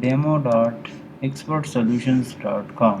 demo.expertsolutions.com।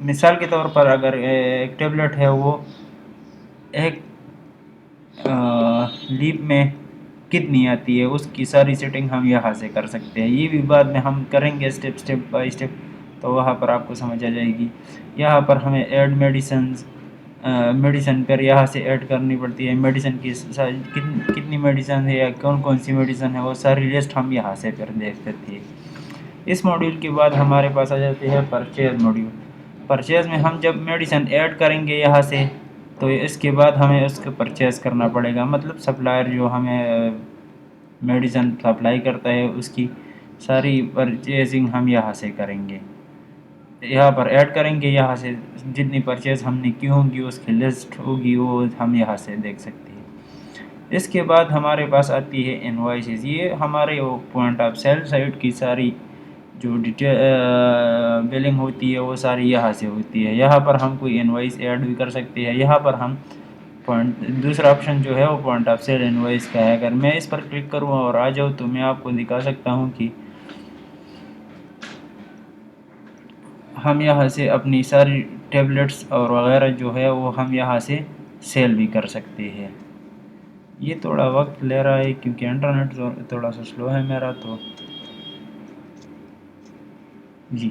مثال کے طور پر اگر ایک ٹیبلٹ ہے وہ ایک لیپ میں کتنی آتی ہے اس کی ساری سیٹنگ ہم یہاں سے کر سکتے ہیں. یہ بھی بعد میں ہم کریں گے اسٹیپ بائی اسٹیپ, تو وہاں پر آپ کو سمجھ آ جائے گی. یہاں پر ہمیں ایڈ میڈیسن پر یہاں سے ایڈ کرنی پڑتی ہے. میڈیسن کی کتنی میڈیسن ہے یا کون سی میڈیسن ہے وہ ساری لسٹ ہم یہاں سے پھر دیکھ سکتے ہیں. اس ماڈیول کے بعد ہمارے پاس آ جاتے ہیں پرچیز ماڈیول. پرچیز میں ہم جب میڈیسن ایڈ کریں گے یہاں سے تو اس کے بعد ہمیں اس کو پرچیز کرنا پڑے گا. مطلب سپلائر جو ہمیں میڈیسن سپلائی کرتا ہے اس کی ساری پرچیزنگ ہم یہاں سے کریں گے, یہاں پر ایڈ کریں گے. یہاں سے جتنی پرچیز ہم نے کی ہوں گی اس کی لسٹ ہوگی وہ ہم یہاں سے دیکھ سکتے ہیں. اس کے بعد ہمارے پاس آتی ہے انوائسز. یہ ہمارے وہ پوائنٹ آف سیل سائٹ کی ساری جو ڈیٹیل بلنگ ہوتی ہے وہ ساری یہاں سے ہوتی ہے. یہاں پر ہم کوئی انوائس ایڈ بھی کر سکتے ہیں. یہاں پر ہم دوسرا آپشن جو ہے وہ پوائنٹ آف سیل انوائس کا ہے. اگر میں اس پر کلک کروں اور آ جاؤں تو میں آپ کو دکھا سکتا ہوں کہ ہم یہاں سے اپنی ساری ٹیبلٹس اور وغیرہ جو ہے وہ ہم یہاں سے سیل بھی کر سکتے ہیں. یہ تھوڑا وقت لے رہا ہے کیونکہ انٹرنیٹ تھوڑا سا سلو ہے میرا. تو جی,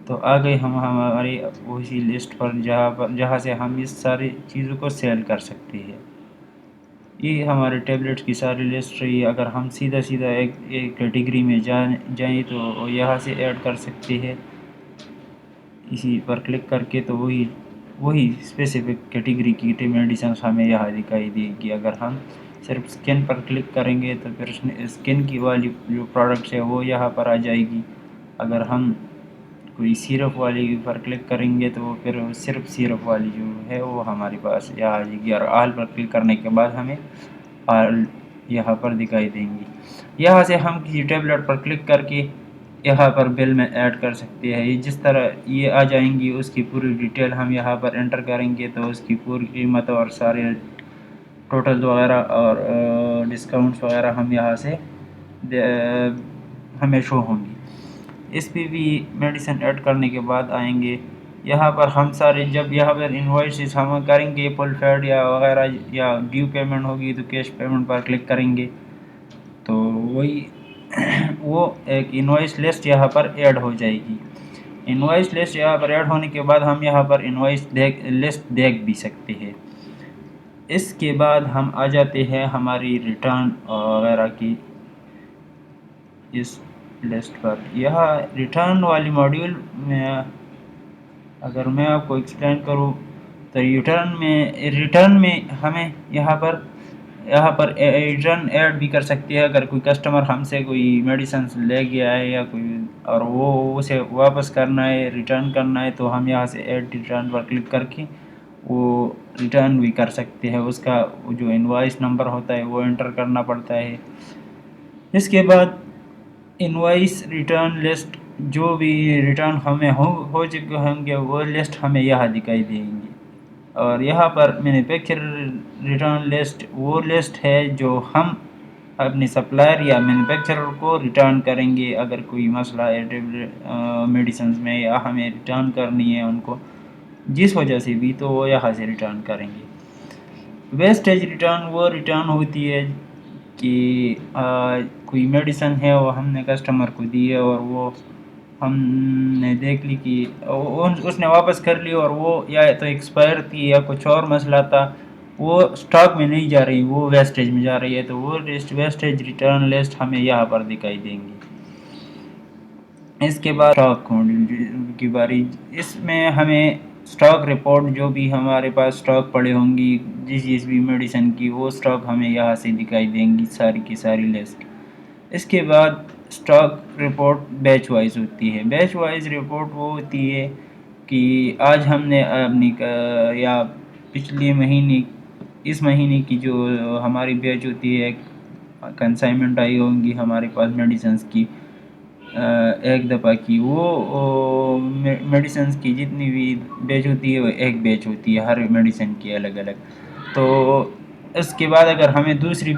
تو آ گئے ہم ہماری اسی لسٹ پر جہاں سے ہم اس ساری چیزوں کو سیل کر سکتے ہیں. یہ ہمارے ٹیبلٹس کی ساری لسٹ رہی ہے. اگر ہم سیدھا ایک کیٹیگری میں جائیں تو یہاں سے ایڈ کر سکتے ہیں اسی پر کلک کر کے. تو وہی اسپیسیفک کیٹیگری کی میڈیسنس ہمیں یہاں دکھائی دے گی. اگر ہم صرف اسکن پر کلک کریں گے تو پھر اسکن کی والی جو پروڈکٹس ہے وہ یہاں پر آ جائے گی. اگر ہم کوئی سیرپ والی پر کلک کریں گے تو پھر صرف سیرپ والی جو ہے وہ ہمارے پاس یہاں آ جائے گی. اور آل پر کلک کرنے کے بعد ہمیں آل یہاں پر دکھائی دیں گی. یہاں سے ہم کسی ٹیبلٹ پر کلک کر کے یہاں پر بل میں ایڈ کر سکتے ہیں. یہ جس طرح یہ آ جائیں گی اس کی پوری ڈیٹیل ہم یہاں پر انٹر کریں گے تو اس کی پوری قیمت اور سارے ٹوٹل وغیرہ اور ڈسکاؤنٹس وغیرہ ہم یہاں سے ہمیں شو ہوں گی. اس پہ بھی میڈیسن ایڈ کرنے کے بعد آئیں گے یہاں پر ہم سارے. جب یہاں پر انوائسز ہم کریں گے فل پیڈ یا وغیرہ یا ڈیو پیمنٹ ہوگی تو کیش پیمنٹ پر کلک کریں گے تو وہ ایک انوائس لسٹ یہاں پر ایڈ ہو جائے گی. انوائس لسٹ یہاں پر ایڈ ہونے کے بعد ہم یہاں پر انوائس لسٹ دیکھ بھی سکتے ہیں. اس کے بعد ہم آ جاتے ہیں ہماری ریٹرن وغیرہ کی اس لسٹ پر. یہاں ریٹرن والی ماڈیول میں اگر میں آپ کو ایکسپلین کروں تو ریٹرن میں ہمیں یہاں پر ریٹرن ایڈ بھی کر سکتے ہیں. اگر کوئی کسٹمر ہم سے کوئی میڈیسنس لے گیا ہے یا کوئی اور وہ اسے واپس کرنا ہے ریٹرن کرنا ہے تو ہم یہاں سے ایڈ ریٹرن پر کلک کر کے وہ ریٹرن بھی کر سکتے ہیں. اس کا جو انوائس نمبر ہوتا ہے وہ انٹر کرنا پڑتا ہے. اس کے بعد انوائس ریٹرن لسٹ جو بھی ریٹرن ہمیں ہو چکے ہوں گے وہ لسٹ ہمیں یہاں دکھائی دیں گی. اور یہاں پر مینوفیکچر ریٹرن لسٹ وہ لسٹ ہے جو ہم اپنی سپلائر یا مینوفیکچرر کو ریٹرن کریں گے. اگر کوئی مسئلہ ہے میڈیسنز میں یا ہمیں ریٹرن کرنی ہے ان کو جس وجہ سے بھی تو وہ یہاں سے ریٹرن کریں گے. ویسٹیج ریٹرن وہ ریٹرن ہوتی ہے کہ کوئی میڈیسن ہے وہ ہم نے کسٹمر کو دی ہے اور وہ ہم نے دیکھ لی کہ اس نے واپس کر لی اور وہ یا تو ایکسپائر تھی یا کچھ اور مسئلہ تھا وہ اسٹاک میں نہیں جا رہی وہ ویسٹیج میں جا رہی ہے تو وہ ویسٹیج ریٹرن لسٹ ہمیں یہاں پر دکھائی دیں گی. اس کے بعد اسٹاک کی باری. اس میں ہمیں اسٹاک رپورٹ جو بھی ہمارے پاس اسٹاک پڑے ہوں گی جس بھی میڈیسن کی وہ اسٹاک ہمیں یہاں سے دکھائی دیں گی ساری کی ساری لسٹ. اس کے بعد اسٹاک رپورٹ بیچ وائز ہوتی ہے. بیچ وائز رپورٹ وہ ہوتی ہے کہ آج ہم نے اپنی یا پچھلے مہینے اس مہینے کی جو ہماری بیچ ہوتی ہے کنسائنمنٹ آئی ہوں گی ہمارے پاس میڈیسنس کی ایک دفعہ کی وہ میڈیسنس کی جتنی بھی بیچ ہوتی ہے وہ ایک بیچ ہوتی ہے ہر میڈیسن کی الگ الگ. تو اس کے بعد اگر ہمیں دوسری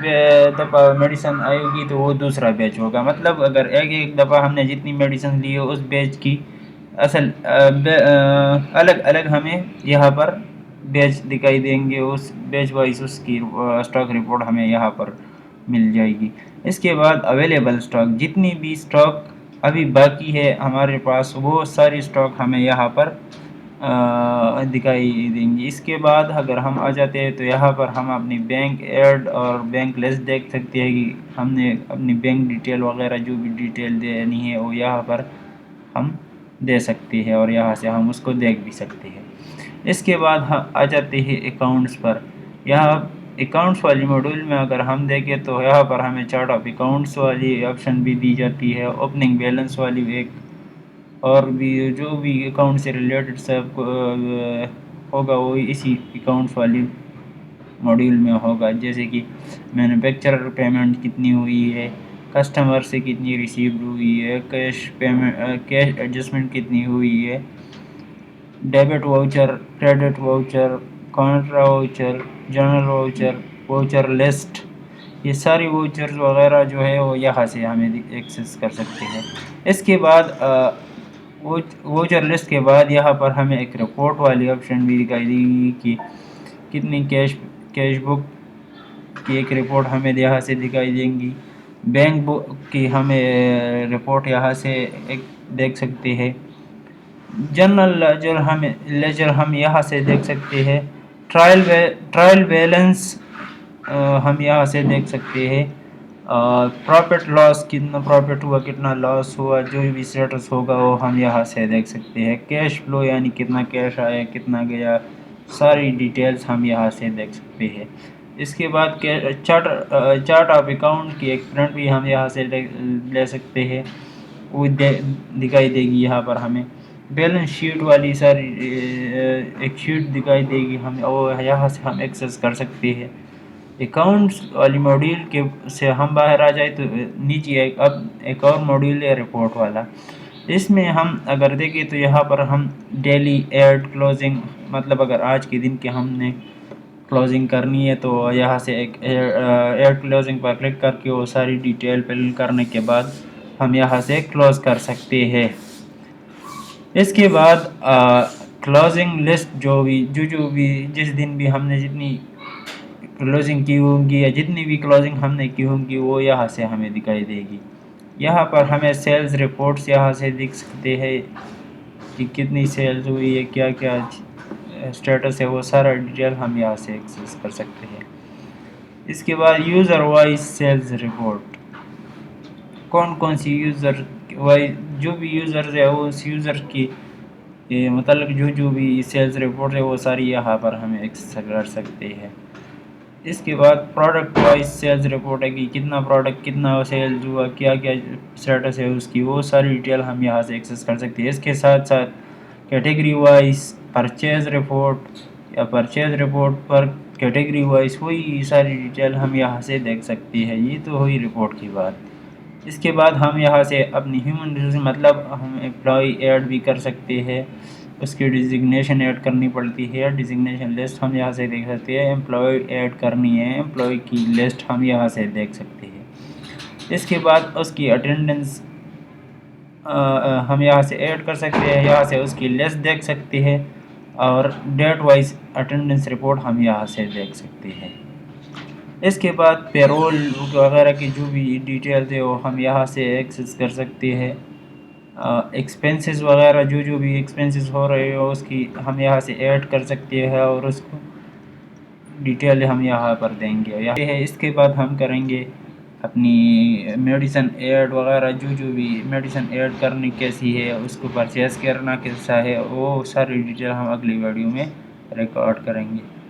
دفعہ میڈیسن آئے گی تو وہ دوسرا بیچ ہوگا. مطلب اگر ایک دفعہ ہم نے جتنی میڈیسن لی ہے اس بیچ کی الگ الگ ہمیں یہاں پر بیچ دکھائی دیں گے، اس بیچ وائز اس کی اسٹاک رپورٹ ہمیں یہاں پر مل جائے گی۔ اس کے بعد اویلیبل اسٹاک، جتنی بھی اسٹاک ابھی باقی ہے ہمارے پاس وہ ساری اسٹاک ہمیں یہاں پر دکھائی دیں گی۔ اس کے بعد اگر ہم آ جاتے ہیں تو یہاں پر ہم اپنی بینک ایڈ اور بینک لسٹ دیکھ سکتے ہیں کہ ہم نے اپنی بینک ڈیٹیل وغیرہ جو بھی ڈیٹیل دینی ہے وہ یہاں پر ہم دے سکتے ہیں اور یہاں سے ہم اس کو دیکھ بھی سکتے ہیں۔ اس کے بعد ہم آ جاتے ہیں اکاؤنٹس پر۔ یہاں اکاؤنٹس والی ماڈیول میں اگر ہم دیکھیں تو یہاں پر ہمیں چارٹ آف اکاؤنٹس والی آپشن بھی دی جاتی ہے، اوپننگ بیلنس والی ایک، اور بھی جو بھی اکاؤنٹ سے ریلیٹڈ سب ہوگا وہ اسی اکاؤنٹس والی ماڈیول میں ہوگا، جیسے کہ مینوفیکچرر پیمنٹ کتنی ہوئی ہے، کسٹمر سے کتنی ریسیوڈ ہوئی ہے، کیش ایڈجسٹمنٹ کتنی ہوئی ہے، debit voucher, credit voucher, contra voucher, general voucher, voucher list, یہ ساری واؤچرز وغیرہ جو ہے وہ یہاں سے ہمیں ایکسیس کر سکتے ہیں۔ اس کے بعد واؤچر لسٹ کے بعد یہاں پر ہمیں ایک رپورٹ والی آپشن بھی دکھائی دے گی کہ کتنی کیش بک کی ایک رپورٹ ہمیں یہاں سے دکھائی دیں گی، بینک بک کی ہمیں رپورٹ یہاں سے ایک دیکھ سکتے ہیں، جنرل لیجر ہم یہاں سے دیکھ سکتے ہیں، ٹرائل بیلنس ہم یہاں سے دیکھ سکتے ہیں، پروفٹ لاس کتنا پروفٹ ہوا کتنا لاس ہوا جو بھی اسٹیٹس ہوگا وہ ہم یہاں سے دیکھ سکتے ہیں، کیش فلو یعنی کتنا کیش آیا کتنا گیا ساری ڈیٹیلز ہم یہاں سے دیکھ سکتے ہیں۔ اس کے بعد چارٹ آف اکاؤنٹ کی ایک پرنٹ بھی ہم یہاں سے لے سکتے ہیں، وہ دکھائی دے گی یہاں پر ہمیں، بیلنس شیٹ والی ساری ایک شیٹ دکھائی دے گی ہمیں، اور یہاں سے ہم ایکسیس کر سکتے ہیں۔ اکاؤنٹس والی ماڈیول کے سے ہم باہر آ جائے تو نیچے اب ایک اور ماڈیول ہے رپورٹ والا، اس میں ہم اگر دیکھیں تو یہاں پر ہم ڈیلی ایڈ کلوزنگ، مطلب اگر آج کے دن کے ہم نے کلوزنگ کرنی ہے تو یہاں سے ایک ایڈ کلوزنگ پر کلک کر کے وہ ساری ڈیٹیل فل کرنے کے بعد ہم یہاں سے کلوز کر سکتے ہیں۔ اس کے بعد کلوزنگ لسٹ جو بھی جس دن بھی ہم نے جتنی کلوزنگ کی ہوں گی یا جتنی بھی کلوزنگ ہم نے کی ہوں گی وہ یہاں سے ہمیں دکھائی دے گی۔ یہاں پر ہمیں سیلز رپورٹس یہاں سے دکھ سکتے ہیں کہ کتنی سیلز ہوئی ہے، کیا کیا اسٹیٹس ہے، وہ سارا ڈیٹیل ہم یہاں سے ایکسیس کر سکتے ہیں۔ اس کے بعد یوزر وائز سیلز رپورٹ، کون سی یوزر وائز جو بھی یوزرز ہے وہ اس یوزر کی متعلق جو بھی سیلز رپورٹ ہے وہ ساری یہاں پر ہمیں ایکسیس کر سکتے ہیں۔ اس کے بعد پروڈکٹ وائز سیلز رپورٹ ہے کہ کتنا پروڈکٹ کتنا سیلز ہوا، کیا کیا اسٹیٹس ہے اس کی، وہ ساری ڈیٹیل ہم یہاں سے ایکسیس کر سکتے ہیں۔ اس کے ساتھ ساتھ کیٹیگری وائز پرچیز رپورٹ یا پرچیز رپورٹ پر کیٹیگری وائز وہی ساری ڈیٹیل ہم یہاں سے دیکھ سکتے ہیں۔ یہ تو ہوئی رپورٹ کی بات۔ اس کے بعد ہم یہاں سے اپنی ہیومن ریسورس مطلب ہم امپلائی ایڈ بھی کر سکتے ہیں، اس کی ڈیزگنیشن ایڈ کرنی پڑتی ہے، ڈیزگنیشن لسٹ ہم یہاں سے دیکھ سکتے ہیں، امپلائی ایڈ کرنی ہے امپلائی کی لسٹ ہم یہاں سے دیکھ سکتے ہیں۔ اس کے بعد اس کی اٹینڈنس ہم یہاں سے ایڈ کر سکتے ہیں، یہاں سے اس کی لسٹ دیکھ سکتے ہیں، اور ڈیٹ وائز اٹینڈنس رپورٹ ہم یہاں سے دیکھ سکتے ہیں۔ اس کے بعد پیرول وغیرہ کی جو بھی ڈیٹیلز ہے وہ ہم یہاں سے ایکسیس کر سکتے ہیں، ایکسپینسز وغیرہ جو بھی ایکسپینسز ہو رہے ہو اس کی ہم یہاں سے ایڈ کر سکتے ہیں، اور اس کو ڈیٹیل ہم یہاں پر دیں گے۔ یہ ہے اس کے بعد ہم کریں گے اپنی میڈیسن ایڈ وغیرہ جو بھی میڈیسن ایڈ کرنی کیسی ہے، اس کو پرچیز کرنا کیسا ہے، وہ ساری ڈیٹیل ہم اگلی ویڈیو میں ریکارڈ کریں گے۔